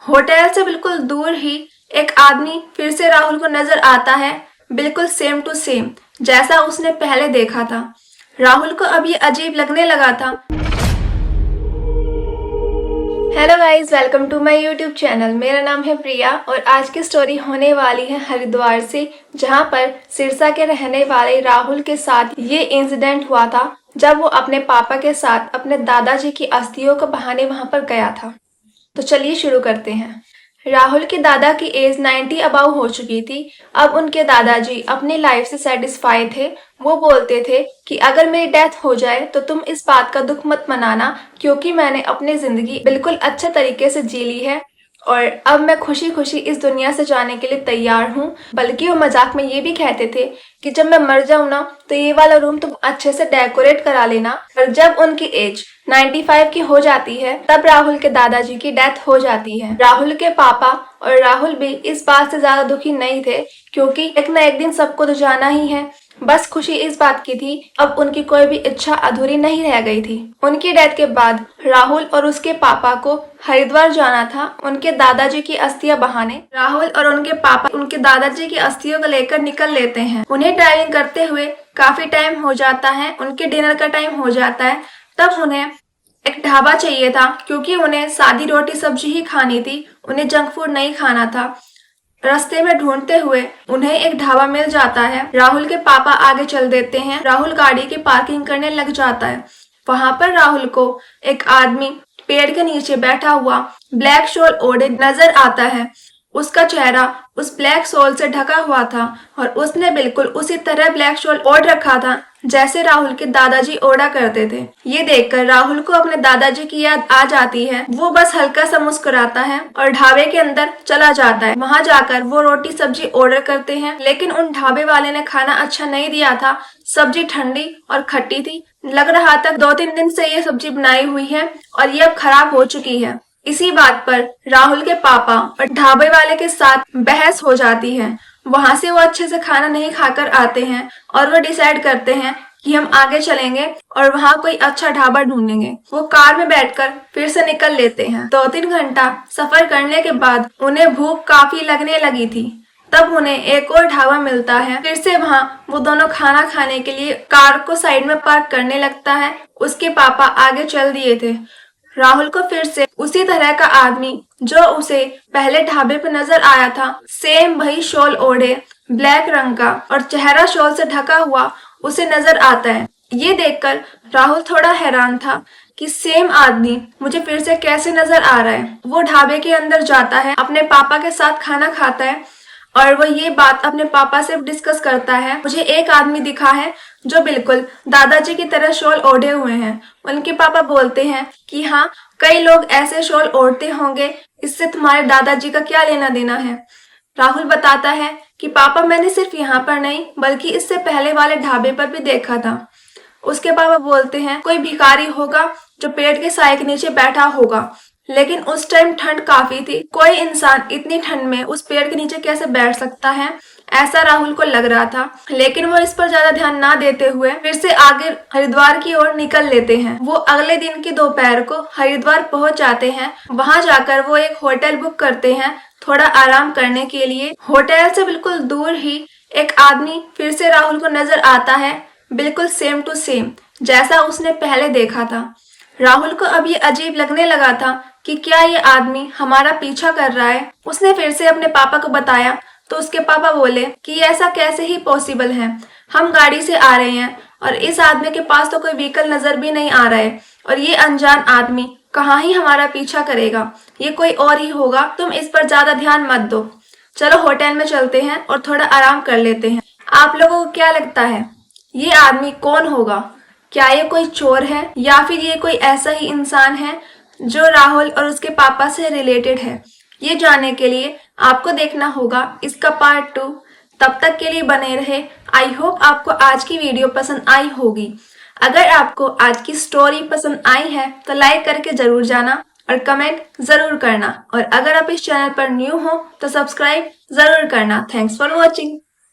Hotel से बिल्कुल दूर ही एक आदमी फिर से राहुल को नजर आता है, बिल्कुल सेम टू सेम जैसा उसने पहले देखा था। राहुल को अब ये अजीब लगने लगा था। Hello guys, welcome to my YouTube channel. मेरा नाम है प्रिया और आज की स्टोरी होने वाली है हरिद्वार से, जहां पर सिरसा के रहने वाले राहुल के साथ ये इंसिडेंट हुआ था जब वो अपने पापा के साथ अपने दादाजी की अस्थियों को बहाने वहां पर गया था। तो चलिए शुरू करते हैं। राहुल के दादा की एज 90 अबाउ हो चुकी थी। अब उनके दादाजी अपनी लाइफ से सेटिस्फाई थे। वो बोलते थे कि अगर मेरी डेथ हो जाए तो तुम इस बात का दुख मत मनाना, क्योंकि मैंने अपनी जिंदगी बिल्कुल अच्छे तरीके से जी ली है और अब मैं खुशी खुशी इस दुनिया से जाने के लिए तैयार हूँ। बल्कि वो मजाक में ये भी कहते थे कि जब मैं मर जाऊँ ना तो ये वाला रूम तुम अच्छे से डेकोरेट करा लेना। और जब उनकी एज 95 की हो जाती है तब राहुल के दादाजी की डेथ हो जाती है। राहुल के पापा और राहुल भी इस बात से ज्यादा दुखी नहीं थे, क्योंकि एक न एक दिन सबको तो जाना ही है। बस खुशी इस बात की थी अब उनकी कोई भी इच्छा अधूरी नहीं रह गई थी। उनकी डेथ के बाद राहुल और उसके पापा को हरिद्वार जाना था उनके दादाजी की अस्थियां बहाने। राहुल और उनके पापा उनके दादाजी की अस्थियों को लेकर निकल लेते हैं। उन्हें ड्राइविंग करते हुए काफी टाइम हो जाता है, उनके डिनर का टाइम हो जाता है। तब उन्हें एक ढाबा चाहिए था, क्योंकि उन्हें सादी रोटी सब्जी ही खानी थी, उन्हें जंक फूड नहीं खाना था। रास्ते में ढूंढते हुए उन्हें एक ढाबा मिल जाता है। राहुल के पापा आगे चल देते हैं। राहुल गाड़ी की पार्किंग करने लग जाता है। वहां पर राहुल को एक आदमी पेड़ के नीचे बैठा हुआ ब्लैक शॉल ओढ़े नजर आता है। उसका चेहरा उस ब्लैक शॉल से ढका हुआ था और उसने बिल्कुल उसी तरह ब्लैक शॉल ओढ़ रखा था जैसे राहुल के दादाजी ओढ़ा करते थे। ये देखकर राहुल को अपने दादाजी की याद आ जाती है। वो बस हल्का सा मुस्कुराता है और ढाबे के अंदर चला जाता है। वहां जाकर वो रोटी सब्जी ऑर्डर करते हैं, लेकिन उन ढाबे वाले ने खाना अच्छा नहीं दिया था। सब्जी ठंडी और खट्टी थी। लग रहा था 2-3 दिन से ये सब्जी बनाई हुई है और ये अब खराब हो चुकी है। इसी बात पर राहुल के पापा और ढाबे वाले के साथ बहस हो जाती है। वहां से वो अच्छे से खाना नहीं खाकर आते हैं और वो डिसाइड करते हैं कि हम आगे चलेंगे और वहां कोई अच्छा ढाबा ढूंढेंगे। वो कार में बैठकर फिर से निकल लेते हैं। 2-3 घंटा सफर करने के बाद उन्हें भूख काफी लगने लगी थी। तब उन्हें एक और ढाबा मिलता है। फिर से वहां वो दोनों खाना खाने के लिए कार को साइड में पार्क करने लगता है। उसके पापा आगे चल दिए थे। राहुल को फिर से उसी तरह का आदमी जो उसे पहले ढाबे पर नजर आया था, सेम वही शॉल ओढ़े ब्लैक रंग का और चेहरा शॉल से ढका हुआ उसे नजर आता है। ये देखकर राहुल थोड़ा हैरान था कि सेम आदमी मुझे फिर से कैसे नजर आ रहा है। वो ढाबे के अंदर जाता है, अपने पापा के साथ खाना खाता है और वो ये बात अपने पापा से डिस्कस करता है। मुझे एक आदमी दिखा है जो बिल्कुल दादाजी की तरह शॉल ओढ़े हुए हैं। उनके पापा बोलते हैं कि हाँ, कई लोग ऐसे शॉल ओढ़ते होंगे, इससे तुम्हारे दादाजी का क्या लेना देना है। राहुल बताता है कि पापा, मैंने सिर्फ यहाँ पर नहीं बल्कि इससे पहले वाले ढाबे पर भी देखा था। उसके पापा बोलते हैं कोई भिखारी होगा जो पेड़ के साए के नीचे बैठा होगा, लेकिन उस टाइम ठंड काफी थी। कोई इंसान इतनी ठंड में उस पेड़ के नीचे कैसे बैठ सकता है, ऐसा राहुल को लग रहा था। लेकिन वो इस पर ज्यादा ध्यान ना देते हुए फिर से आगे हरिद्वार की ओर निकल लेते हैं। वो अगले दिन की दोपहर को हरिद्वार पहुंच जाते हैं। वहां जाकर वो एक होटल बुक करते हैं थोड़ा आराम करने के लिए। होटल से बिल्कुल दूर ही एक आदमी फिर से राहुल को नजर आता है, बिल्कुल सेम टू सेम जैसा उसने पहले देखा था। राहुल को अब ये अजीब लगने लगा था कि क्या ये आदमी हमारा पीछा कर रहा है। उसने फिर से अपने पापा को बताया तो उसके पापा बोले कि ऐसा कैसे ही पॉसिबल है, हम गाड़ी से आ रहे हैं और इस आदमी के पास तो कोई व्हीकल नजर भी नहीं आ रहा है और ये अनजान आदमी कहाँ ही हमारा पीछा करेगा, ये कोई और ही होगा, तुम इस पर ज्यादा ध्यान मत दो, चलो होटल में चलते हैं और थोड़ा आराम कर लेते हैं। आप लोगों को क्या लगता है ये आदमी कौन होगा? क्या ये कोई चोर है या फिर ये कोई ऐसा ही इंसान है जो राहुल और उसके पापा से रिलेटेड है? ये जानने के लिए आपको देखना होगा इसका पार्ट 2। तब तक के लिए बने रहे। आई होप आपको आज की वीडियो पसंद आई होगी। अगर आपको आज की स्टोरी पसंद आई है तो लाइक करके जरूर जाना और कमेंट जरूर करना, और अगर आप इस चैनल पर न्यू हो तो सब्सक्राइब जरूर करना। Thanks for watching.